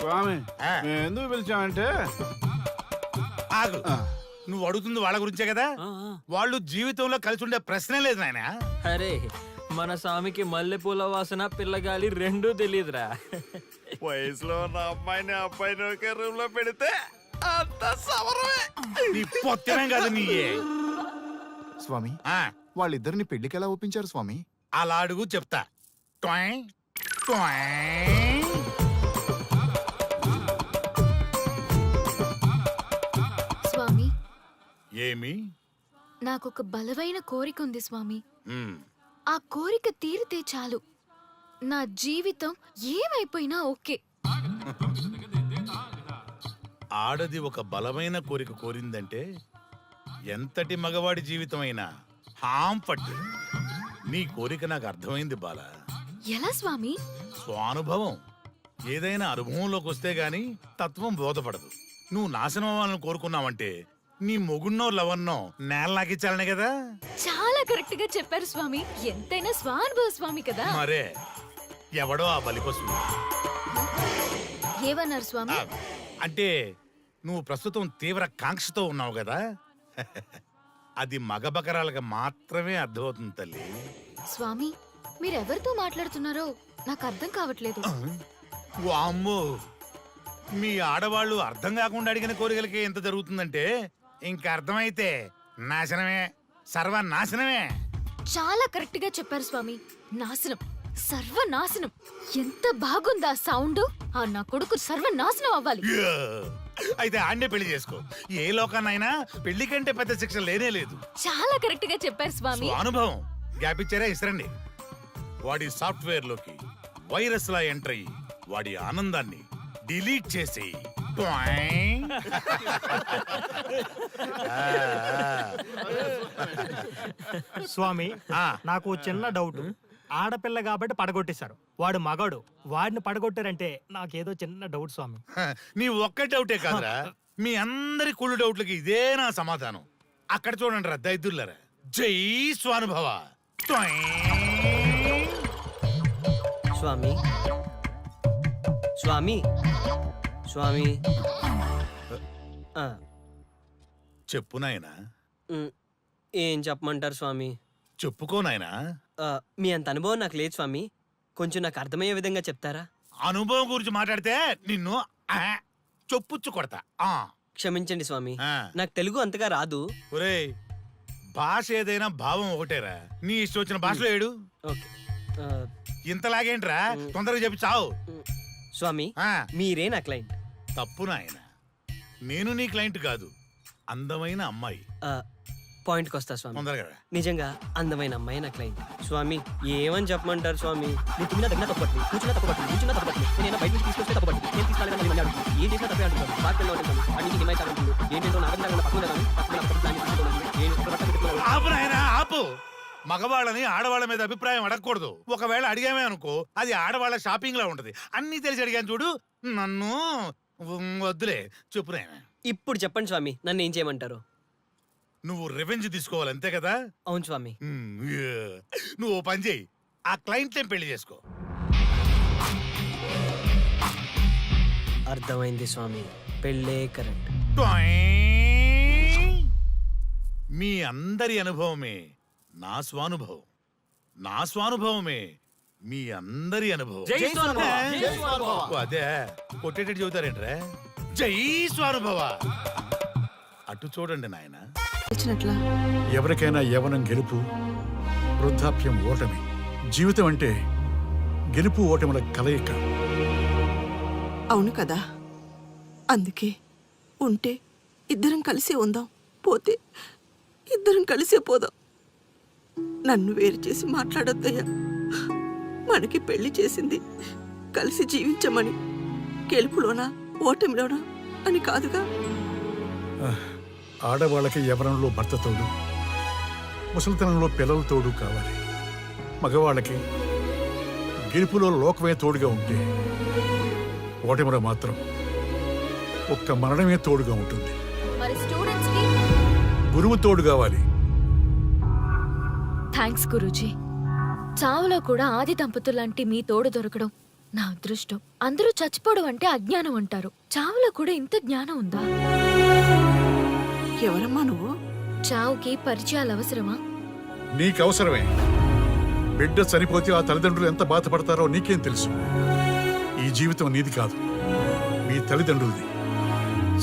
స్వామి ఎందుకు పిలిచామంటే ఆగు. నువ్వు అడుగుతుంది వాళ్ళ గురించే కదా. వాళ్ళు జీవితంలో కలిసి ఉండే ప్రశ్నే లేదు నాయన. అరే మన స్వామికి మల్లెపూల వాసన పిల్లగాలి రెండూ తెలియదురా. వయసులో ఉన్న అమ్మాయిని అబ్బాయిని ఒకే రూమ్ లో పెడితే అంత సవరమే. నీ పొత్తమే కాదు నీయే. స్వామి ఆ, వాళ్ళిద్దరిని పెళ్లికి ఎలా ఒప్పించారు స్వామి? అలా అడుగు చెప్తా. టొయ్, టొయ్. స్వామి ఏమి? నాకొక బలమైన కోరిక ఉంది స్వామి. ఉమ్, ఆ కోరిక తీరితే చాలు, నా జీవితం ఏమైపోయినా ఓకే. ఆడది ఒక బలమైన కోరిక కోరిందంటే ఎంతటి మగవాడి జీవితమైనా హాం పట్టు. నీ కోరిక నాకు అర్థమైంది బాల. ఎలా స్వామి? స్వానుభవం. ఏదైనా అనుభవంలోకి వస్తే గాని తత్వం బోధపడదు. నువ్వు నాశనం అవ్వాలని కోరుకున్నావంటే నీ మొగున్నో లవన్నో నేల నాకిచ్చాలనే కదా. చాలా కరెక్ట్ గా చెప్పారు స్వామి. ఎంతైనా స్వానుభవ స్వామి కదా. మరే ఎవడో ఆ బలిపశు. ఏమన్నారు స్వామి? అంటే నువ్వు ప్రస్తుతం తీవ్ర కాంక్షతో ఉన్నావు కదా. అది మగ బకరాలకు మాత్రమే అర్థమవుతుంది తల్లి. స్వామి మీరెవరితో మాట్లాడుతున్నారో నాకు అర్థం కావట్లేదు. వామ్మో, మీ ఆడవాళ్ళు అర్థం కాకుండా అడిగిన కోరికలకి ఎంత జరుగుతుందంటే ఇంకా అర్థమైతే నాశనమే, సర్వనాశనమే. చాలా కరెక్ట్ గా చెప్పారు స్వామి. నాశనం, సర్వనాశనం. ఎంత బాగుందా సౌండ్? ఆ నా కొడుకు సర్వనాశనం అవ్వాలి. యా! అయితే ఆండే పెళ్లి చేసుకో. ఏ లోకాన్నైనా పెళ్లి కంటే పెద్ద శిక్ష లేనే లేదు. చాలా కరెక్ట్ గా చెప్పారు స్వామి. అనుభవం గ్యాప్ ఇచ్చారా? ఇసరండి. వాడి సాఫ్ట్వేర్ లోకి వైరస్ లా ఎంటర్ అయ్యి వాడి ఆనందాన్ని డిలీట్ చేసి స్వామి ఆ. నాకు చిన్న డౌట్. ఆడపిల్ల కాబట్టి పడగొట్టేశారు, వాడు మగాడు, వాడిని పడగొట్టారంటే నాకేదో చిన్న డౌట్ స్వామి. నీ ఒక్క డౌటే కాదురా, మీ అందరి కుళ్ళు డౌట్లకి ఇదే నా సమాధానం. అక్కడ చూడండి రా దైదుర్లరా. జై స్వానుభవ. స్వామి స్వామి స్వామి చెప్పు నాయనా. ఏం చెప్పమంటారు స్వామి? చెప్పుకో నాయనా. మీ అంత అనుభవం నాకు లేదు స్వామి, కొంచెం నాకు అర్థమయ్యే విధంగా చెప్తారా? అనుభవం గురించి మాట్లాడితే నిన్ను చొప్పుచ్చు కొడతా. క్షమించండి స్వామి, నాకు తెలుగు అంతగా రాదు. ఒరేయ్, భాష ఏదైనా భావం ఒకటేరా. నీ ఇష్టం వచ్చిన భాషలో ఏడు. ఓకే. ఇంతలాగేంట్రా, తొందరగా చెప్పి చావు. స్వామి మీరే నా క్లయింట్. తప్పు నాయన, నేను నీ క్లయింట్ కాదు, అందమైన అమ్మాయి. పాయింట్కి వస్తా స్వామి. తొందరగా. నిజంగా అందమైన అమ్మాయి నా క్లయింట్. స్వామి ఏమని చెప్పమంటారు స్వామి? నేను తిన్నా దగ్గర తప్పట్లేదు, కూర్చున్నా తప్పట్లేదు, కూర్చున్నా తప్పట్లేదు, నేను బయట నుంచి తీసుకొస్తే తప్పట్లేదు, నేను తీసుకెళ్ళాలని మళ్ళీ అడుగుతాను, ఏం చేసినా తప్పే అంటున్నాను, బాగా ఉంటాను, అన్నింటి హిమాయి తాగుతుంది, ఏంటంటే నాగంగా పక్కన ఆపు నాయనా, ఆపు. మగవాళ్ళని ఆడవాళ్ళ మీద అభిప్రాయం అడగకూడదు. ఒకవేళ అడిగామే అనుకో, అది ఆడవాళ్ళ షాపింగ్ లా ఉంటది. అన్ని తెలిసి అడిగాను చూడు, నన్ను వద్దులే. చెప్పు నాయనా. ఇప్పుడు చెప్పండి స్వామి, నన్ను ఏం చేయమంటారు? నువ్వు రివెంజ్ తీసుకోవాలి, అంతే కదా? అవును స్వామి. నువ్వు ఓ పని చేయి, ఆ క్లయింట్లే పెళ్లి చేసుకో. అర్థమైంది స్వామి, పెళ్ళే కరెక్ట్. మీ అందరి అనుభవమే నా స్వానుభవం, నా స్వానుభవమే మీ అందరి అనుభవం. అదే కొట్టేటట్టు చెబుతారేంట్రా? జై స్వానుభవ. అటు చూడండి నాయన. ఎవరికైనా యవ్వనం గెలుపు, వృద్ధాప్యం ఓటమి. జీవితం అంటే గెలుపు ఓటముల కలయిక. అవును కదా, అందుకే ఉంటే ఇద్దరం కలిసే ఉందాం, పోతే ఇద్దరం కలిసే పోదాం. నన్ను వేరు చేసి మాట్లాడొద్దయ్యా. మనకి పెళ్లి చేసింది కలిసి జీవించమని, గెలుపులోనా ఓటమిలోనా అని కాదుగా. ఆడవాళ్ళకి యవ్వనంలో భర్త తోడు, ముసలితనంలో పిల్లల తోడు కావాలి. మగవాళ్ళకి గెలుపులో లోకమే తోడుగా ఉంటే, ఓటమిలో మాత్రం ఒక్క మరణమే తోడుగా ఉంటుంది. మరి స్టూడెంట్స్ కి గురువు తోడు కావాలి. థ్యాంక్స్ గురూజీ. చావులో కూడా ఆది దంపతులాంటి మీ తోడు దొరకడం నా అదృష్టం. అందరూ చచ్చిపోవడం అంటే అజ్ఞానం అంటారు. చావులో కూడా ఇంత జ్ఞానం ఉందా? ఎవరమ్మా నువ్వు? చావుకి పరిచయాలు అవసరమా? నీకు అవసరమే. బిడ్డ చనిపోతే ఆ తల్లిదండ్రులు ఎంత బాధపడతారో నీకేం తెలుసు? ఈ జీవితం నీది కాదు, మీ తల్లిదండ్రులది.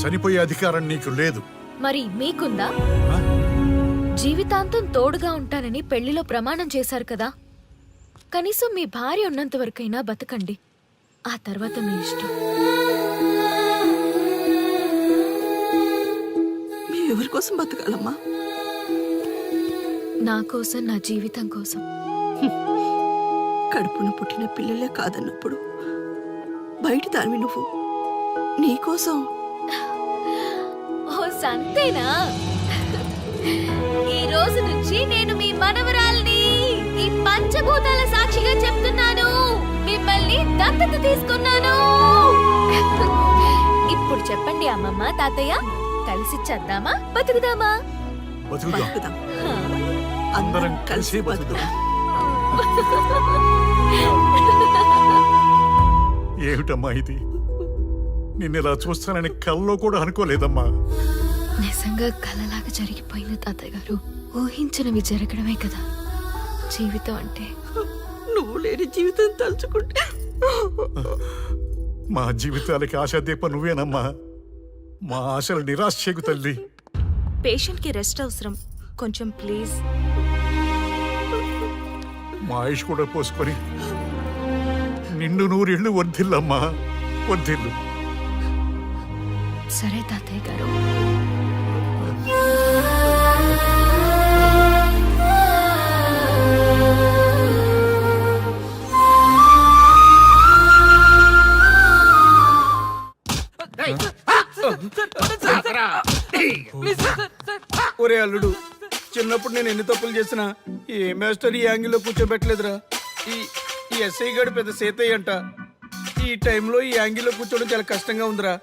చనిపోయే అధికారం నీకు లేదు. మరి మీకుందా? ఆ? జీవితాంతం తోడుగా ఉంటానని పెళ్లిలో ప్రమాణం చేశారు కదా. కనీసం మీ భార్య ఉన్నంత వరకైనా బతకండి. ఆ తర్వాత మీ ఇష్టం. మేము ఎవరి కోసం బతకాలమ్మా? నా కోసం, నా జీవితం కోసం. కడుపున పుట్టిన పిల్లలే కాదన్నప్పుడు బయట దానివి నువ్వు నీకోసం. ఓ సంతేనా? ఈ రోజు నుంచి నేను మీ మనవరాల్ని. ఈ పంచభూతాల సాక్షిగా చెప్తున్నాను, మిమ్మల్ని దత్తత తీసుకున్నాను. ఇప్పుడు చెప్పండి అమ్మమ్మ, తాతయ్య, కలిసి చద్దామా, బతుకుదామా? బతుకుదాం. బతుకుదాం. హా. అందరం కలిసి బతుకుదాం. ఏమిటమ్మా ఇది? నిన్నెలా చూస్తానని కల్లో కూడా అనుకోలేదమ్మా. నిజంగా కలలాగా జరిగిపోయింది తాతయ్య గారు. ఊహించినవి జరగడమే కదా జీవితం అంటే. నువ్వు లేని జీవితం తలుచుకుంటే మా జీవితాలకి ఆశాదీప నువ్వేనమ్మా. మా ఆశలు నిరాశ చేయకు తల్లి. పేషెంట్ కి రెస్ట్ అవసరం, కొంచెం ప్లీజ్. మా ఆయుష్ కూడా పోసుకొని నిండు నూరేళ్లు వర్ధిల్లమ్మా, వర్ధిల్లు. సరే తాతయ్య గారు. ఒరే అల్లుడు, చిన్నప్పుడు నేను ఎన్ని తప్పులు చేసినా ఏ మాస్టర్ ఈ యాంగిల్లో కూర్చోబెట్టలేదురా. ఈ ఎస్ఐ గడు పెద్ద సేతయ్య అంట. ఈ టైంలో ఈ యాంగిల్లో కూర్చోవడం చాలా కష్టంగా ఉందిరా.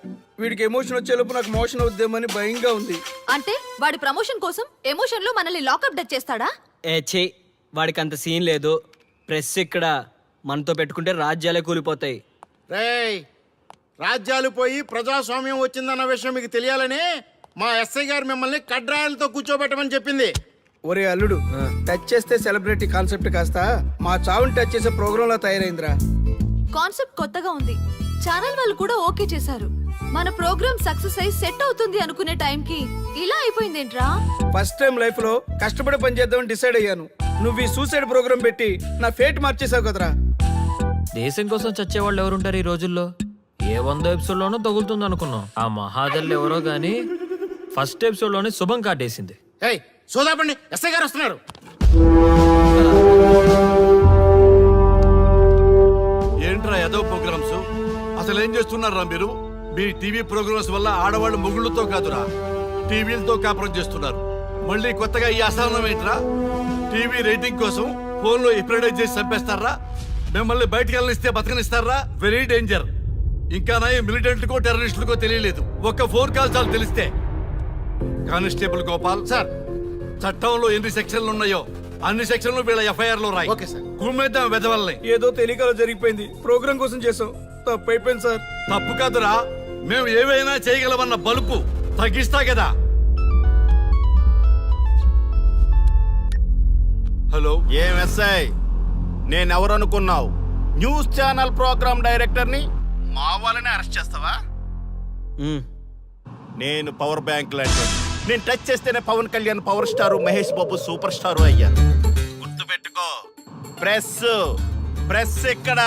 వీడికి ఎమోషన్ వచ్చేలోపు నాకు మోషన్ అవుద్దేమని భయంగా ఉంది. అంటే వాడి ప్రమోషన్ కోసం ఎమోషన్ లో మనల్ని లాకప్ డెత్ చేస్తాడా? ఏ చే వాడికి అంత సీన్ లేదు. ప్రెస్ ఇక్కడ మనతో పెట్టుకుంటే రాజ్యాలే కూలిపోతాయి. రేయ్, రాజ్యాలు పోయి ప్రజాస్వామ్యం వచ్చిందన్న విషయం మీకు తెలియాలని మా ఎస్ఐ గారు మిమ్మల్ని కడ్రాయలతో కూర్చోబెట్టమని చెప్పింది. ఒరే అల్లుడు, టచ్ చేస్తే సెలబ్రిటీ కాన్సెప్ట్ కాస్త మా చావుని టచ్ చేసే ప్రోగ్రామ్ లా తయారైందిరా. కాన్సెప్ట్ కొత్తగా ఉంది. ఛానల్ వాళ్ళు కూడా ఓకే చేశారు. మన ప్రోగ్రామ్ సక్సెస్ అయి సెట్ అవుతుంది అనుకునే టైంకి ఇలా అయిపోయిందేంట్రా? ఫస్ట్ టైం లైఫ్ లో కష్టపడి పని చేద్దామని డిసైడ్ అయ్యాను. నువ్వు ఈ సూసైడ్ ప్రోగ్రామ్ పెట్టి నా ఫేట్ మార్చేసావు కదరా. దేశం కోసం చచ్చేవాళ్ళు ఎవరుంటారు ఈ రోజుల్లో? ఏ 100 ఎపిసోడ్లోనో తగులుతుంది అనుకున్నాం. ఆ మహాదల్ ఎవరో గానీ ఫస్ట్ ఎపిసోడ్లోనే శుభం కాటేసింది. ఏయ్, సోదాపండి, ఎస్ఐ గారు వస్తున్నారు. ఏంట్రా ఏదో ప్రోగ్రామ్స్? అసలు ఏం చేస్తున్నారా మీరు? మీ టీవీ ప్రోగ్రామ్స్ వల్ల ఆడవాళ్ళు మొగుళ్ళతో కాదురా, టీవీలతో కాపురం చేస్తున్నారు. మళ్ళీ కొత్తగా ఈ అసహనం ఏంట్రా? టీవీ రేటింగ్ కోసం ఫోన్లో ఎప్రిడైజ్ చేసి చంపేస్తారా? మిమ్మల్ని బయటకు వెళ్ళనిస్తే బతకనిస్తారా? Very danger. ఇంకా నా మిలిటెంట్లకో టెర్రరిస్టులకో తెలియలేదు, ఒక్క ఫోన్ కాల్ చాలు తెలిస్తే. కానిస్టేబుల్ గోపాల్ సార్, చట్టంలో ఎన్ని సెక్షన్లు ఉన్నాయో అన్ని సెక్షన్లు వీళ్ళ ఎఫ్ఐఆర్ లో రాయి. Okay sir. కుమ్మేద్దాం వెదవల్ని. ఏదో తెలియకలో జరిగిపోయింది. ప్రోగ్రామ్ కోసం చేసాం, తప్పైపోయింది సార్. తప్పు కాదురా, మేము ఏవైనా చేయగలమన్న బలుపు తగ్గిస్తా కదా. హలో, ఏం ఎస్ఐ, నేనెవరనుకున్నావు? న్యూస్ ఛానల్ ప్రోగ్రామ్ డైరెక్టర్ని. మా వాళ్ళని అరెస్ట్ చేస్తావా? నేను పవర్ బ్యాంక్ లాంటి. నేను టచ్ చేస్తేనే Pawan Kalyan power star, Mahesh Babu super star అయ్యా. గుర్తుపెట్టుకో, ప్రెస్ ఎక్కడ?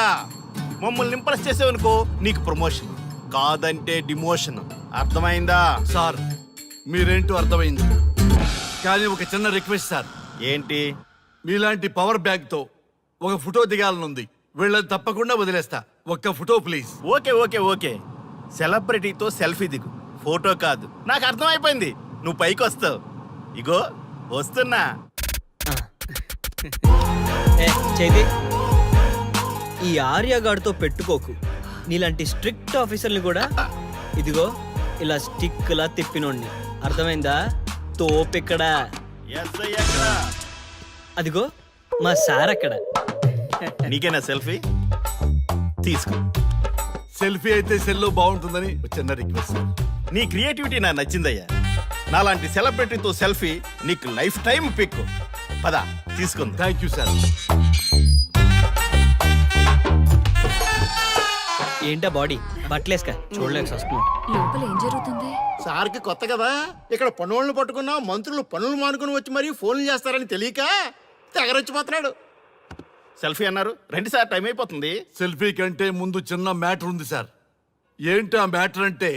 మమ్మల్ని ఇంప్రెస్ చేసేవనుకో నీకు ప్రమోషన్, కాదంటే డిమోషన్. అర్థమైందా? సార్ మీరేంటో అర్థమైంది, కానీ ఒక చిన్న రిక్వెస్ట్ సార్. ఏంటి? మీలాంటి పవర్ బ్యాంక్ తో ఒక ఫోటో దిగాలనుంది. వీళ్ళని తప్పకుండా వదిలేస్తా, ఒక్క ఫోటో ప్లీజ్. ఓకే. సెలబ్రిటీతో సెల్ఫీ దిగు, ఫోటో కాదు. నాకు అర్థమైపోయింది, నువ్వు పైకి వస్తావు. ఇగో వస్తున్నా. ఏ చేతి, ఈ ఆర్యగాడితో పెట్టుకోకు. నీలాంటి స్ట్రిక్ట్ ఆఫీసర్ని కూడా ఇదిగో ఇలా స్టిక్ లా తిప్పినోడిని. అర్థమైందా? తోపెక్కడ? ఎస్ఐ ఎక్కడ? అదిగో మా సార్ అక్కడ. నీకేనా సెల్ఫీ? తీసుకో. సెల్ఫీ అయితే సెల్లో బాగుంటుందని ఒక చిన్న రిక్వెస్ట్ సార్. నీ క్రియేటివిటీ నాకు నచ్చిందయ్యా. నాలాంటి సెలబ్రిటీతో సెల్ఫీ నీకు లైఫ్ టైం పిక్. పద తీసుకుంది. Thank you sir. ఏంటా బాడీ బట్టలేసుక చూడలేక వస్తున్నాం. లోపల ఏం జరుగుతుంది? సార్కి కొత్త కదా, ఇక్కడ పనులను పట్టుకున్నా మంత్రులు పనులు మానుకుని వచ్చి మరీ ఫోన్లు చేస్తారని తెలియక తెగరొచ్చిపోతున్నాడు. సెల్ఫీ అన్నారు, రండి సార్, టైం అయిపోతుంది. సెల్ఫీ కంటే ముందు చిన్న మ్యాటర్ ఉంది సార్. ఏంటి ఆ మ్యాటర్ అంటే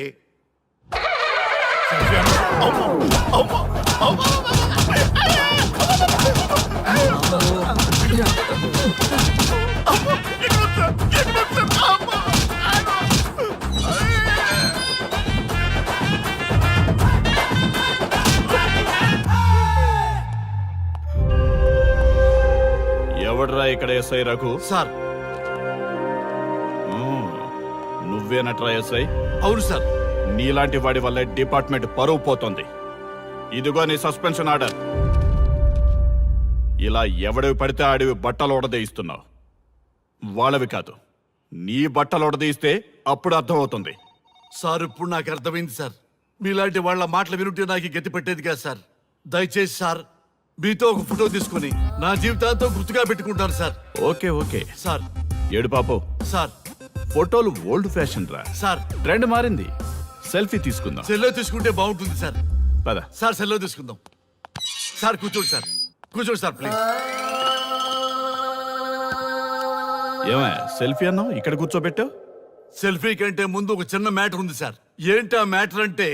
ఎవడ్రా ఇక్కడ ఎస్ఐ రఘు? సార్. నువ్వేనట్రా ఎస్ఐ? అవును సార్. నీలాంటి వాడి వల్లే డిపార్ట్మెంట్ పరువు పోతుంది. ఇదిగో నీ సస్పెన్షన్ ఆర్డర్. ఇలా ఎవడివి పడితే ఆడివి బట్టలు ఉడదీయిస్తున్నావు. వాళ్ళవి కాదు, నీ బట్టలు ఉడదీయిస్తే అప్పుడు అర్థమవుతుంది. సార్ ఇప్పుడు నాకు అర్థమైంది సార్. మీలాంటి వాళ్ళ మాటలు వినుంటే నాకు గతి పెట్టేది కాదు సార్. దయచేసి సార్ మీతో ఒక ఫోటో తీసుకుని నా జీవితాంతో గుర్తుగా పెట్టుకుంటాను సార్. Okay okay sir. ఏడు పాపు సార్. ఫోటోలు ఓల్డ్ ఫ్యాషన్ రా సార్. ట్రెండ్ మారింది. సెల్ఫీ తీసుకుందాం. సెల్లో తీసుకుంటే బాగుంటుంది సార్. పద సార్ సెల్లో తీసుకుందాం. సార్ కూర్చోండి సార్. కూర్చోండి సార్ ప్లీజ్. ఏమా సెల్ఫీ అన్నావు, ఇక్కడ కూర్చోబెట్టావు? సెల్ఫీ కంటే ముందు ఒక చిన్న మ్యాటర్ ఉంది సార్. ఏంటి ఆ మ్యాటర్ అంటే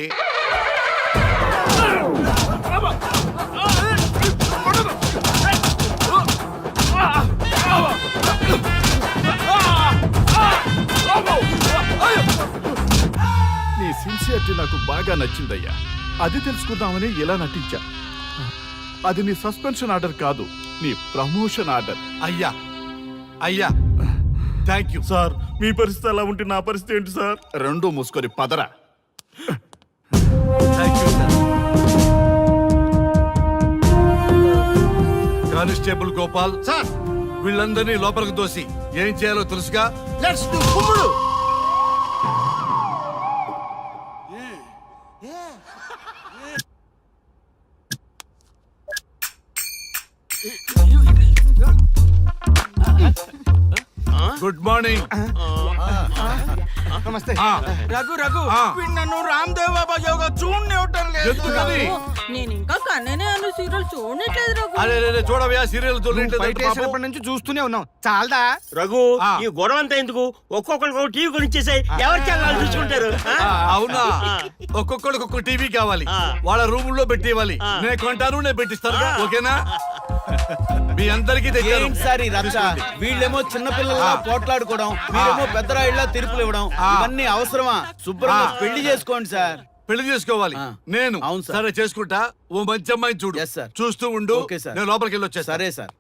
నీ సిన్సియరిటీ నాకు బాగా నచ్చిందయ్యా. అది తెలుసుకుందామని ఇలా నటించా. అది నీ సస్పెన్షన్ ఆర్డర్ కాదు, నీ ప్రమోషన్ ఆర్డర్. అయ్యా అయ్యా థ్యాంక్ యూ సార్. మీ పరిస్థితి అలా ఉంటే నా పరిస్థితి ఏంటి సార్? రెండు మూసుకొని పదరా. Thank you sir. Constable Gopal sir, వీళ్ళందరినీ లోపలికి తోసి ఏం చేయాలో తెలుసుగా. లెట్స్ డు కుమ్ముడు. Good morning. నమస్తే. రఘు రఘు వీడు నన్ను రామ్ దేవ్ బాబా యోగా చూడనివ్వటం లేదు. ఎందుకని? నేను ఇంకా కన్ననే అను సీరియల్ చూడట్లేదు రఘు. అరే రే చూడవయ్యా సీరియల్ బయట వేసినప్పటి నుంచి చూస్తూనే ఉన్నాం. చాలదా? రఘు ఈ గొడవ అంతా ఎందుకు? ఒక్కొక్కరికి టీవీ కొనిచ్చేసాయి, ఎవరి ఛానల్ చూసుకుంటారు. అవునా? ఒక్కొక్కడికి ఒక్కొక్క టీవీ కావాలి, వాళ్ళ రూమ్ లో పెట్టివ్వాలి. నేను కొంటాను, నేను పెట్టిస్తాను. ఓకేనా? మీ అందరికీ తెచ్చాను. సార్ వీళ్ళేమో చిన్నపిల్లల పోట్లాడుకోవడం, మీరేమో పెద్దరాయిళ్ళ తీర్పులు ఇవ్వడం, ఇవన్నీ అవసరమా? శుభ్రంగా పెళ్లి చేసుకోండి సార్. పెళ్లి చేసుకోవాలి నేను. అవును సార్. సరే చేసుకుంటా. ఓ మంచి అమ్మాయిని చూడు. Yes, sir. చూస్తూ ఉండు. Okay, sir. నేను లోపలికి వెళ్ళి వచ్చేస్తా. సరే sir.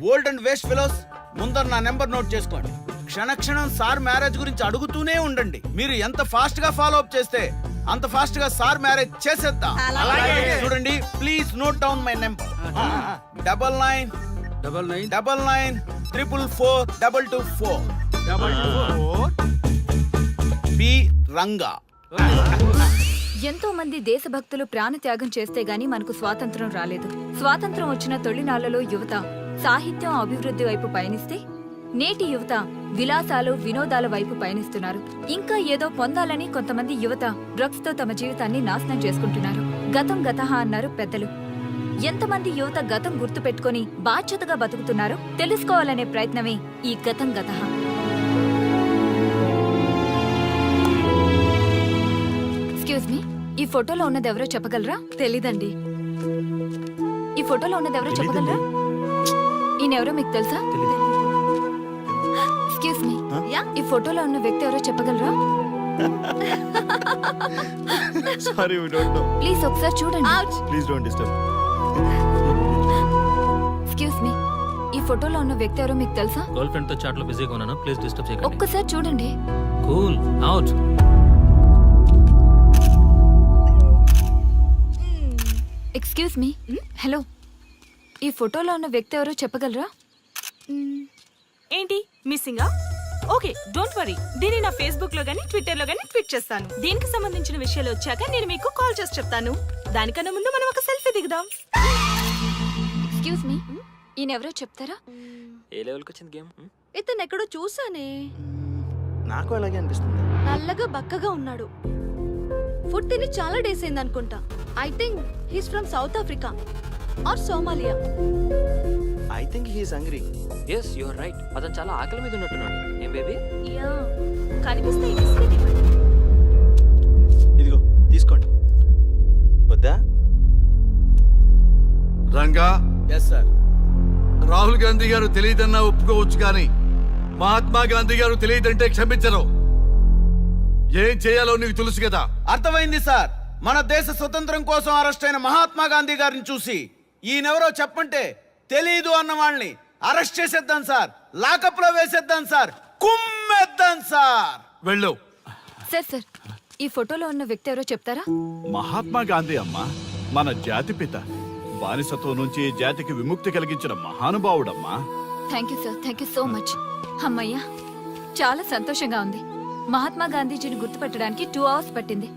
Old and waste fellows, ముందర నా నెంబర్ నోట్ చేసుకోండి. క్షణక్షణం సార్ మ్యారేజ్ గురించి అడుగుతూనే ఉండండి. మీరు ఎంత ఫాస్ట్ గా ఫాలో అప్ చేస్తే అంత ఫాస్ట్ గా సార్ మ్యారేజ్ చేసేద్దాం. చూడండి, please note down my number. 9999442224 B Ranga. ఎంతో మంది దేశభక్తులు ప్రాణత్యాగం చేస్తే గాని మనకు స్వాతంత్రం రాలేదు. స్వాతంత్రం వచ్చిన తొలినాళ్లలో యువత సాహిత్యం అభివృద్ధి వైపు పయనిస్తే నేటి యువత విలాసాలు వినోదాల వైపు పయనిస్తున్నారు. ఇంకా ఏదో పొందాలని కొంతమంది యువత డ్రగ్స్ తో తమ జీవితాన్ని నాశనం చేసుకుంటున్నారు. గతం గతహ అన్నారు పెద్దలు. ఎంతమంది యువత గతం గుర్తు పెట్టుకుని బాధ్యతగా బతుకుతున్నారో తెలుసుకోవాలనే ప్రయత్నమే ఈ గతం గతహ. ఎక్స్క్యూజ్ మీ, ఈ ఫోటోలో ఉన్నది ఎవరో చెప్పగలరా? తెలీదండి. ఈ ఫోటోలో ఉన్నది ఎవరో చెప్పగలరా? ఈయనెవరో మీకు తెలుసా? ఎక్స్క్యూజ్ మీ, ఈ ఫోటోలో ఉన్న వ్యక్తి ఎవరో చెప్పగలరా? Sorry, we don't know. Please ఒకసారి చూడండి. Please don't disturb. Excuse me, ఈ ఫోటోలో ఉన్న వ్యక్తి ఎవరో మీకు తెలుసా? గర్ల్ ఫ్రెండ్ తో చాట్ లో బిజీగా ఉన్నాను, ప్లీజ్ డిస్టర్బ్ చేయకండి. ఒక్కసారి చూడండి. Cool out. Excuse me, hello, ఈ ఫోటోలో ఉన్న వ్యక్తి ఎవరో చెప్పగలరా? ఏంటి మిస్సింగా? ఓకే డోంట్ వరీ, దీన్ని నా ఫేస్బుక్ లో గానీ ట్విట్టర్ లో గానీ ట్వీట్ చేస్తాను. దీనికి సంబంధించిన విషయాలు వచ్చాక నేను మీకు కాల్ చేసి చెప్తాను. దానికన్నా ముందు మనం ఒక సెల్ఫీ దిగుదాం. ఎక్స్క్యూజ్ మీ, ఈయనెవరో చెప్తారా? ఏ లెవెల్కి వచ్చింది గేమ్? ఇతను ఎక్కడో చూసానే. నాకు అలాగే అనిపిస్తుంది. నల్లగా బక్కగా ఉన్నాడు. ఫుడ్ తిని చాలా డేస్ అయింది అనుకుంటా. I think he's from South Africa or Somalia. I think he's hungry. Yes you are right. అతను చాలా ఆకలి మీద ఉన్నట్టున్నాడు. ఏం బేబీ? యా, కనిపిస్తే ఈ బిస్కెట్ ఇవ్వండి. ఇదిగో తీసుకోండి. వద్దా? Ranga, yes sir. రాహుల్ గాంధీ గారు తెలియదన్నా ఒప్పుకోవచ్చు కానీ మహాత్మా గాంధీ గారు తెలియదంటే క్షమించరు. ఏం చేయాలో నీకు తెలుసు కదా. అర్థమైంది సార్. మన దేశ స్వతంత్రం కోసం అరెస్ట్ అయిన మహాత్మా గాంధీ గారిని చూసి ఈయనెవరో చెప్పంటే తెలీదు అన్న వాళ్ళని అరెస్ట్ చేసేద్దాం సార్. లాకప్ లో వేసేద్దాం సార్. కుమ్మేద్దాం సార్. వెళ్ళు. సార్ ఈ ఫోటోలో ఉన్న వ్యక్తి ఎవరో చెప్తారా? మహాత్మా గాంధీ అమ్మా, మన జాతిపిత. బానిసత్వం నుంచి జాతికి విముక్తి కలిగించిన మహానుభావుడమ్మా. Thank you sir, thank you so much. అమ్మయ్యా, చాలా సంతోషంగా ఉంది. మహాత్మా గాంధీజీని గుర్తుపట్టడానికి 2 hours పట్టింది.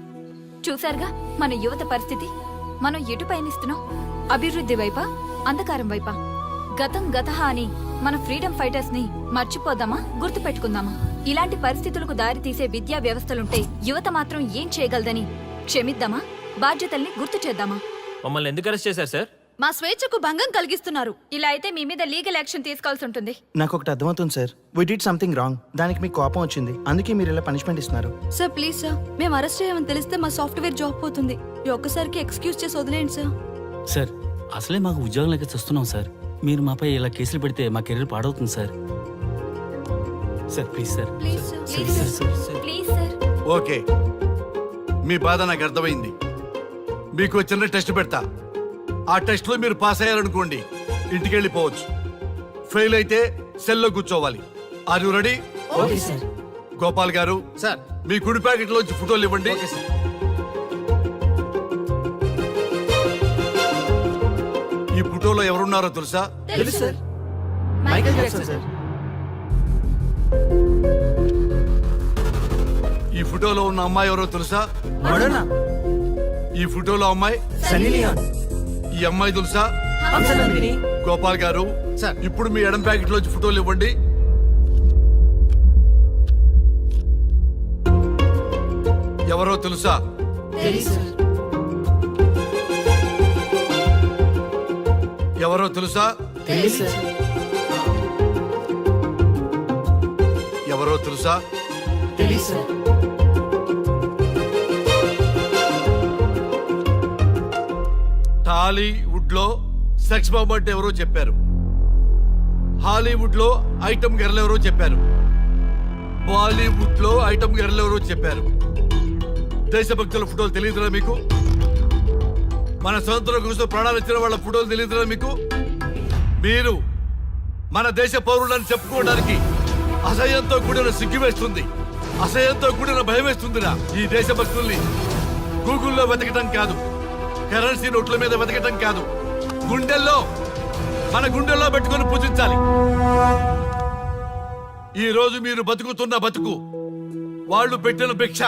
చూసారుగా మన యువత పరిస్థితి. మనం ఎటు పయనిస్తున్నాం? అభివృద్ధి వైపా, అంధకారం వైపా? గతం గతహ అని మన ఫ్రీడమ్ ఫైటర్స్ ని మర్చిపోదామా, గుర్తు పెట్టుకుందామా? ఇలాంటి పరిస్థితులకు దారి తీసే విద్యా వ్యవస్థలుంటే యువత మాత్రం ఏం చేయగలదని క్షమిద్దామా? బాధ్యతల్ని గుర్తు చేద్దామా? మమ్మల్ని ఎందుకు అరెస్ట్ చేశారు సార్? మా స్వేచ్ఛకు భంగం కలిగిస్తున్నారు. ఇలా అయితే మీ మీద లీగల్ యాక్షన్ తీసుకోవాల్సి ఉంటుంది. నాకు ఒకటి అర్థమవుతుంది sir. We did something wrong. దానికి మీకు కోపం వచ్చింది, అందుకే మీరు ఇలా పనిష్మెంట్ ఇస్తున్నారు. సార్ ప్లీజ్ సార్, మేము అరెస్ట్ చేయమని తెలిస్తే మా సాఫ్ట్వేర్ జాబ్ పోతుంది. ఈ ఒక్కసారికి ఎక్స్క్యూజ్ చేసి వదిలేండి సార్. సార్ అసలే మాకు ఉద్యోగం లేక చూస్తున్నాం సార్. మీరు మాపై ఇలా కేసులు పెడితే మా కెరీర్ పాడవుతుంది sir. Sir please sir. Please sir. Please sir. Okay, మీ బాధ నాకు అర్థమైంది. మీకు చిన్న టెస్ట్ పెడతా. ఆ టెస్ట్ లో మీరు పాస్ అయ్యారనుకోండి, ఇంటికి వెళ్ళిపోవచ్చు. ఫెయిల్ అయితే సెల్లో కూర్చోవాలి. Are you ready? Okay sir. Gopal garu, sir. మీ కుడి ప్యాకెట్ లోంచి ఫోటోలు ఇవ్వండి. ఈ ఫోటోలో ఎవరున్నారో తెలుసా? తెలుసు సార్. Michael Jackson sir. ఈ ఫోటోలో ఉన్న అమ్మాయి ఎవరో తెలుసా? మడోనా. ఈ ఫోటోలో అమ్మాయి సన్నీ లియోన్. ఈ అమ్మాయి తెలుసా? హంసనందిని. గోపాల్ గారు, సార్. ఇప్పుడు మీ ఎడం ప్యాకెట్ లోంచి ఫోటోలు ఇవ్వండి. ఎవరో తెలుసా? ఎవరో తెలుసా? ఎవరో తెలుసా? టాలీవుడ్ లో సెక్స్ బాంబ్ అంటే ఎవరో చెప్పారు. హాలీవుడ్ లో ఐటమ్ గర్ల్ ఎవరో చెప్పారు. బాలీవుడ్ లో ఐటమ్ గర్ల్ ఎవరో చెప్పారు. దేశభక్తుల ఫోటోలు తెలియదురా మీకు? మన స్వతంత్రం కోసం ప్రాణాలు ఇచ్చిన వాళ్ళ ఫోటోలు తెలియదురా మీకు? మీరు మన దేశ పౌరులని చెప్పుకోవడానికి అసహ్యంతో కూడిన సిగ్గు వేస్తుంది, అసహ్యంతో కూడిన భయం వేస్తుందిరా. ఈ దేశభక్తుల్ని గూగుల్లో వెతకటం కాదు, కరెన్సీ నోట్ల మీద వెతకటం కాదు, గుండెల్లో, మన గుండెల్లో పెట్టుకొని పూజించాలి. ఈ రోజు మీరు బతుకుతున్న బతుకు వాళ్ళు పెట్టిన భిక్ష.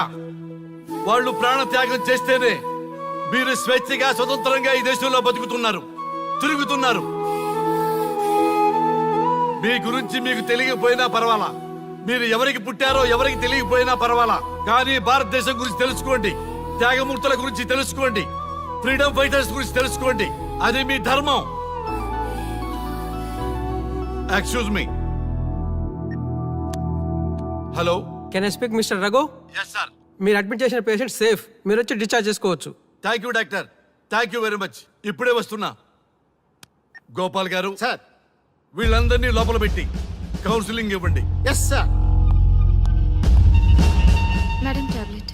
వాళ్ళు ప్రాణ త్యాగం చేస్తేనే మీరు స్వేచ్ఛగా స్వతంత్రంగా ఈ దేశంలో బతుకుతున్నారు, తిరుగుతున్నారు. మీ గురించి మీకు తెలియకపోయినా పర్వాలా, మీరు ఎవరికి పుట్టారో ఎవరికి తెలియకపోయినా పర్వాలా, కానీ భారతదేశం గురించి తెలుసుకోండి, త్యాగమూర్తుల గురించి తెలుసుకోండి, ఫ్రీడమ్ ఫైటర్స్ గురించి తెలుసుకోండి. అది మీ ధర్మం. Excuse me. Hello, can I speak mister Raghu? Yes sir. మీరు అడ్మిట్ చేసిన పేషెంట్ సేఫ్. మీరు వచ్చి డిశ్చార్జ్ చేసుకోవచ్చు. Thank you doctor, thank you very much. ఇప్పుడే వస్తున్నా. గోపాల్ గారు, సార్. వీళ్ళందరినీ లోపల పెట్టి కౌన్సిలింగ్ ఇవ్వండి. Yes sir. Madam tablet.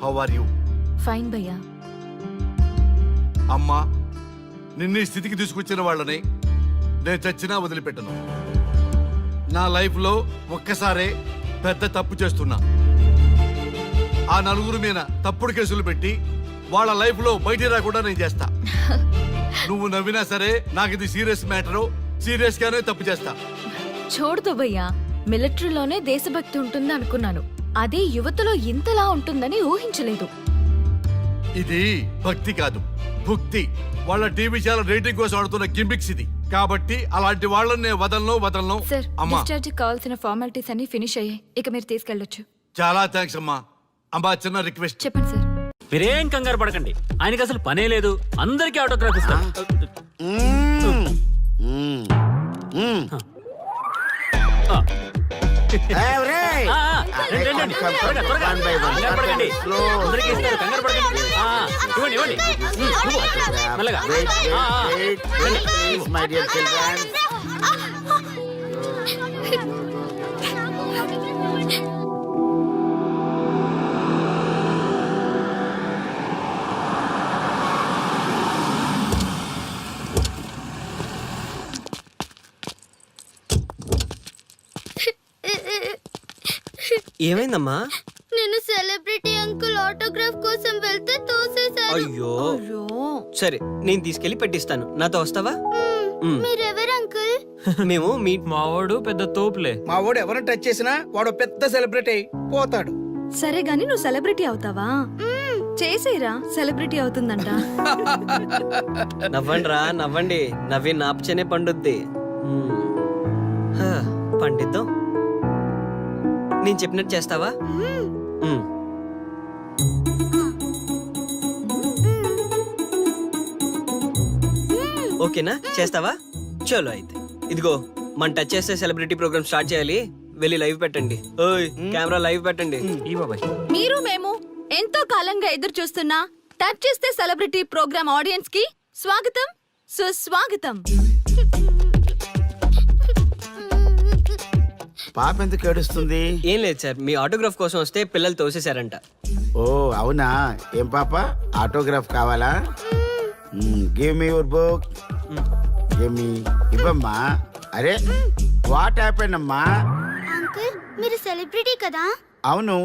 How are you? Fine భయ్యా. అమ్మా, నిన్న ఈ స్థితికి తీసుకొచ్చిన వాళ్ళని నేను చచ్చినా వదిలిపెట్టను. నా లైఫ్లో ఒక్కసారే పెద్ద తప్పు చేస్తున్నా. ఆ నలుగురు మీద తప్పుడు కేసులు పెట్టి వాళ్ళ లైఫ్ లో బయటికి రాకుండా నేను చేస్తా. నువ్వు నవ్వినా సరే నాకు ఇది సీరియస్ మ్యాటర్, సీరియస్ గానే తప్పు చేస్తా. చూడదు భయ్యా, మిలిటరీలోనే దేశభక్తి ఉంటుంది అనుకున్నాను. అదే యువతలో ఇంతలా ఉంటుందని ఊహించలేదు. ఇది భక్తి కాదు, భుక్తి. వాళ్ళ టీవీ ఛానల్ రేటింగ్ కోసం ఆడుతున్న గిమ్మిక్స్ ఇది. కాబట్టి అలాంటి వాళ్ళని నేను వదలను. సార్, అమ్మా డిశ్చార్జ్ కావాల్సిన ఫార్మాలిటీస్ అన్ని ఫినిష్ అయ్యాయి. ఇక మీరు తీసుకెళ్ళొచ్చు. చాలా థ్యాంక్స్ అమ్మా. అమ్మా చిన్న రిక్వెస్ట్. చెప్పండి సార్. మీరేం కంగారు పడకండి, ఆయనకి అసలు పనే లేదు. అందరికీ ఆటోగ్రాఫ్ ఇస్తారు. రండి, రండి. త్వరగా, త్వరగా. కంగారు పడకండి. అందరికీ ఇస్తారు, కంగారు పడకండి. ఇవ్వండి, ఇవ్వండి. ఇవ్వు. మెల్లగా. రండి. ఏమైందమ్మా? నేను సెలబ్రిటీ అంకుల్ ఆటోగ్రాఫ్ కోసం వెళ్తే తోసేశారు. అయ్యో, సరే నేను తీసుకెళ్లి పెట్టిస్తాను. నాతో వస్తావా? మీరెవరు అంకుల్? మేము మీ మావాడు పెద్ద తోపులే. మా వాడు ఎవరిని టచ్ చేసినా వాడు పెద్ద సెలబ్రిటీ అయి పోతాడు. సరే గాని నువ్వు సెలబ్రిటీ అవుతావా? చేసేరా, సెలబ్రిటీ అవుతుందంట. నవ్వండి రా, నవ్వండి. నవ్వి నాపచనే పండుద్ది. పండిద్దాం. నేను చెప్పినట్టు చేస్తావా? ఓకేనా? చేస్తావా? చలో అయితే. ఇదిగో, మన టచ్ చేస్తే సెలబ్రిటీ ప్రోగ్రామ్ స్టార్ట్ చేయాలి. వెళ్ళి లైవ్ పెట్టండి. ఓయ్, కెమెరా లైవ్ పెట్టండి. ఈ బాబాయ్. మీరు మేము ఎంతో కాలంగా ఎదురు చూస్తున్న టచ్ చేస్తే సెలబ్రిటీ ప్రోగ్రామ్ ఆడియన్స్ కి స్వాగతం, సుస్వాగతం. పాప ఎందుకు ఏడుస్తుంది? ఏం లేదు సార్, మీ ఆటోగ్రాఫ్ కోసం వస్తే పిల్లలు తోసేశారంట. ఓ అవునా? ఏం పాప, ఆటోగ్రాఫ్ కావాలా? Give me your book. Give me. ఇవ్వమ్మా. అరే వాట్ హ్యాపెన్ అమ్మా? అంకుల్, మీరు సెలబ్రిటీ కదా? అవును.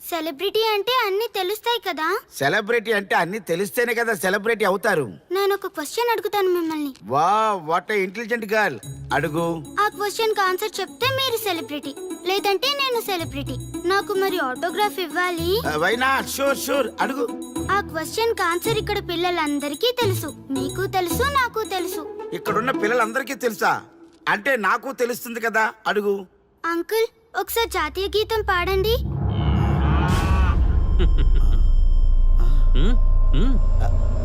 సెలబ్రిటీ అంటే అన్ని తెలుస్తాయి కదా? సెలబ్రిటీ అంటే అన్ని తెలిస్తేనే కదా సెలబ్రిటీ అవుతారు. నేను ఒక క్వశ్చన్ అడుగుతాను మిమ్మల్ని. వా, వాట్ ఏ ఇంటెలిజెంట్ గర్ల్. అడుగు. ఆ క్వశ్చన్ కి ఆన్సర్ చెప్తే మీరు సెలబ్రిటీ, లేదంటే నేను సెలబ్రిటీ. నాకు మరి ఆటోగ్రాఫ్ ఇవ్వాలి. Why not? షూర్ షూర్, అడుగు. ఆ క్వశ్చన్ కి ఆన్సర్ ఇక్కడ పిల్లలందరికీ తెలుసు. మీకు తెలుసు, నాకు తెలుసు. ఇక్కడున్న పిల్లలందరికీ తెలుసా? అంటే నాకు తెలుస్తుంది కదా. అడుగు. అంకుల్, ఒకసారి జాతీయ గీతం పాడండి.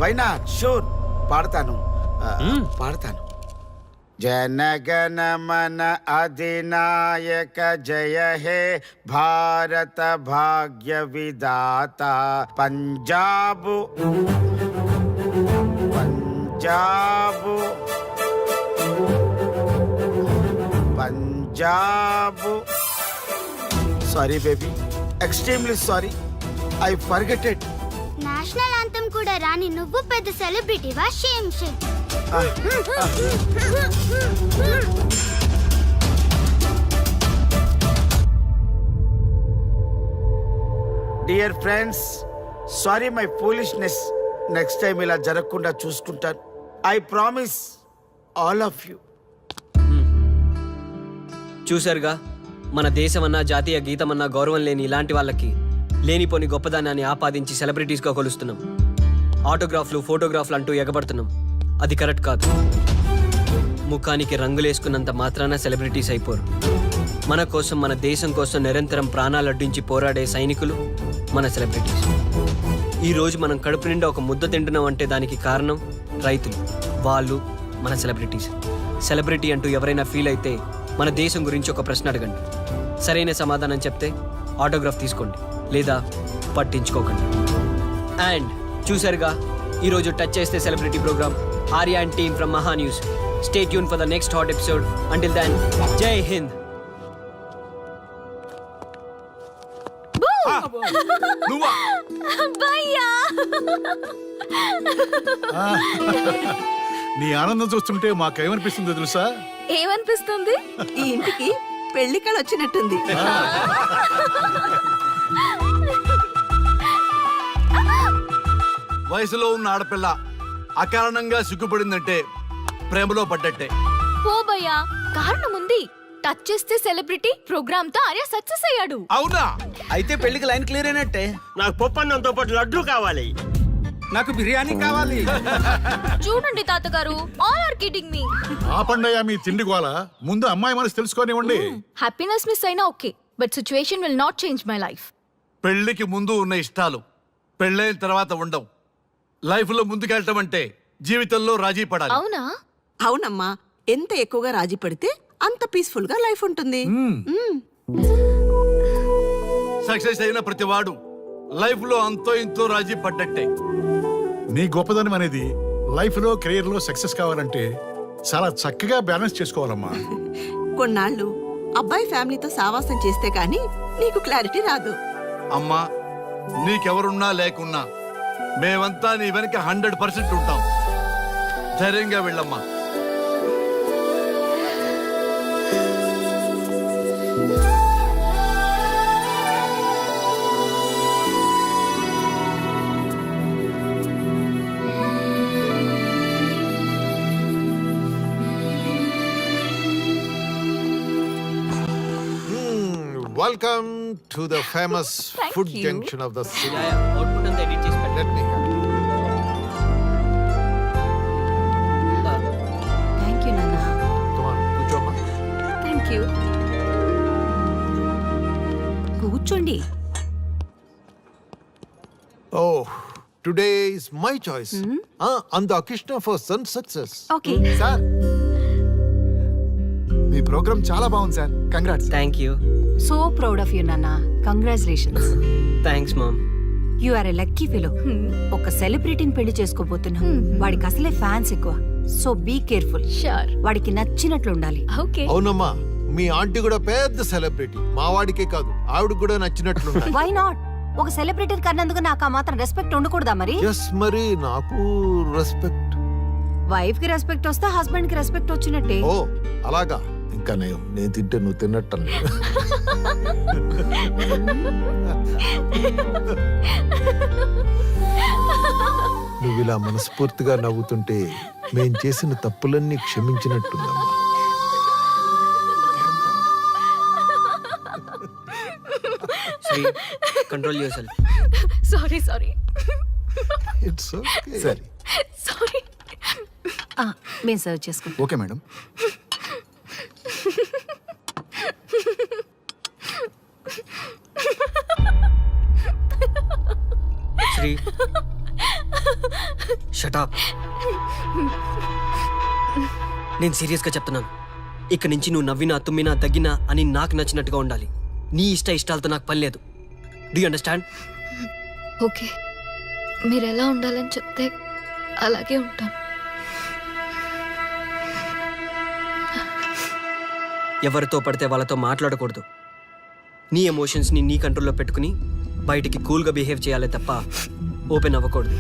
Why not? షూర్, పాడతాను. పాడతాను. జనగణ మన అధినాయక జయ హే భారత భాగ్య విధాత. Punjab Punjab Punjab. Sorry baby, extremely sorry. I forget it. National anthem కూడా రాని నువ్వు పెద్ద సెలబ్రిటీవా? Shame shame. Dear friends, sorry my foolishness. Next time ఇలా జరగకుండా చూసుకుంటాను. I promise all of you. చూశారుగా, మన దేశమన్నా జాతీయ గీతమన్నా గౌరవం లేని ఇలాంటి వాళ్ళకి లేనిపోని గొప్పదానాన్ని ఆపాదించి సెలబ్రిటీస్గా కొలుస్తున్నాం. ఆటోగ్రాఫ్లు, ఫోటోగ్రాఫ్లు అంటూ ఎగబడుతున్నాం. అది కరెక్ట్ కాదు. ముఖానికి రంగులేసుకున్నంత మాత్రాన సెలబ్రిటీస్ అయిపోరు. మన కోసం, మన దేశం కోసం నిరంతరం ప్రాణాలు అడ్డించి పోరాడే సైనికులు మన సెలబ్రిటీస్. ఈరోజు మనం కడుపు నిండా ఒక ముద్ద తింటున్నాం అంటే దానికి కారణం రైతులు. వాళ్ళు మన సెలబ్రిటీస్. సెలబ్రిటీ అంటూ ఎవరైనా ఫీల్ అయితే మన దేశం గురించి ఒక ప్రశ్న అడగండి. సరైన సమాధానం చెప్తే ఆటోగ్రాఫ్ తీసుకోండి, లేదా పట్టించుకోకండి. అండ్ చూసారుగా, ఈరోజు టచ్ చేస్తే celebrity program. Arya and team from Maha news. Stay tune for the next hot episode. Until then, Jai Hind. నీ ఆనందం చూస్తుంటే మాకేమనిపిస్తుందో తెలుసా? ఏమనిపిస్తుంది? ఈ ఇంటికి పెళ్లి కళ వచ్చినట్టుంది. వయసులో ఉన్న ఆడపిల్ల అకారణంగా సిగ్గుపడిందంటే ప్రేమలో పడ్డట్టే. ఓ భయ్యా, కారణం ఉంది. టచ్ చేస్తే సెలబ్రిటీ ప్రోగ్రామ్ తో ఆర్య సక్సెస్ అయ్యాడు. అవునా? అయితే పెళ్లికి లైన్ క్లియర్ అయినట్టే. నాకు పప్పన్నంతో పాటు లడ్డు కావాలి. నాకు బిర్యానీ కావాలి. చూడండి తాతగారు, ఆల్ ఆర్ కిడింగ్ మీ. ఆపండయ్యా మీ తిండి గోల. ముందు అమ్మాయి మనసు తెలుసుకోనివ్వండి. హ్యాపీనెస్ మిస్ అయినా okay, but situation will not change my life. పెళ్లికి ముందు ఉన్న ఇష్టాలు పెళ్ళైన తర్వాత ఉండవు. లైఫ్ లో ముందుకెళ్ళటం అంటే జీవితంలో రాజీ పడాలి. అవునా? అవునమ్మా, ఎంత ఎక్కువగా రాజీ పడితే అంత పీస్ఫుల్ గా లైఫ్ ఉంటుంది. సక్సెస్ అయిన ప్రతివాడు లైఫ్ లో అంతో ఇంతో రాజీ పడ్డట్టే. నీ గొప్పదనం అనేది లైఫ్ లో కెరీర్ లో సక్సెస్ కావాలంటే చాలా చక్కగా బ్యాలెన్స్ చేసుకోవాలమ్మా. కొన్నాళ్ళు అబ్బాయి ఫ్యామిలీతో సావాసం చేస్తే గానీ నీకు క్లారిటీ రాదు. అమ్మా, నీకెవరున్నా లేకున్నా మేమంతా నీ వెనక 100% ఉంటాం. ధైర్యంగా వెళ్ళమ్మా. Welcome to the famous Thank food you. Junction of the city. Output అంతా ఎడిట్ చేసి పెట్టండి. లెట్ మీ థ్యాంక్ యూ నాన్న. కమ్ ఆన్ కూర్చోమ్మా. Thank you. కూర్చోండి. Oh today is my choice. And the అకిష్ణ for son success. Okay. Sir, మీ program చాలా బాగుంది సార్. Congrats. Thank you. So proud of you నాన్న. Congratulations. Thanks mom. You are a lucky fellow. ఒక సెలబ్రిటీని పెళ్లి చేసుకోబోతున్నావు. వాడికి అసలే ఫ్యాన్స్ ఎక్కువ. So be careful. షూర్. వాడికి నచ్చినట్లు ఉండాలి. ఓకే. అవునమ్మా, మీ ఆంటీ కూడా పెద్ద సెలబ్రిటీ. మా వాడికే కాదు, ఆవిడ కూడా నచ్చినట్లు. Why not? ఒక సెలబ్రిటీ కన్నందుకు నాకు ఆ మాత్రం రెస్పెక్ట్ ఉండకూడదా మరి? ఎస్, మరి నాకు రెస్పెక్ట్. వైఫ్ కి రెస్పెక్ట్ వస్తే హస్బెండ్ కి రెస్పెక్ట్ వచ్చినట్టే. ఓ అలాగా? ఇంకా నేను తింటే నువ్వు తిన్నట్టు. నువ్వు ఇలా మనస్ఫూర్తిగా నవ్వుతుంటే మేం చేసిన తప్పులన్నీ క్షమించినట్టుందమ్మా. Sri, control yourself. Sorry sorry it's okay. సరే, సారీ. మేము సర్వ్ చేసుకుంటాం. Okay madam. Sri, shut up. నేను సీరియస్గా చెప్తున్నాను. ఇక నుంచి నువ్వు నవ్వినా తుమ్మినా దగ్గినా అని నాకు నచ్చినట్టుగా ఉండాలి. నీ ఇష్టాలతో నాకు పని లేదు. Do you understand? ఓకే, మీరు ఎలా ఉండాలని చెప్తే అలాగే ఉంటాను. ఎవరితో పడితే వాళ్ళతో మాట్లాడకూడదు. నీ ఎమోషన్స్ని నీ కంట్రోల్లో పెట్టుకుని బయటికి కూల్గా బిహేవ్ చేయాలి తప్ప ఓపెన్ అవ్వకూడదు.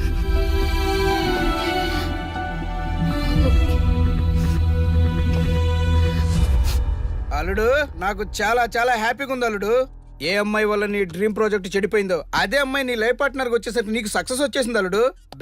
అల్లుడు, నాకు చాలా చాలా హ్యాపీగా ఉంది అల్లుడు. ఏ అమ్మాయి వల్ల నీ డ్రీమ్ ప్రాజెక్ట్ చెడిపోయిందో అదే అమ్మాయి నీ లైఫ్ పార్ట్నర్కి వచ్చేసరికి నీకు సక్సెస్ వచ్చేసింది అల్లుడు.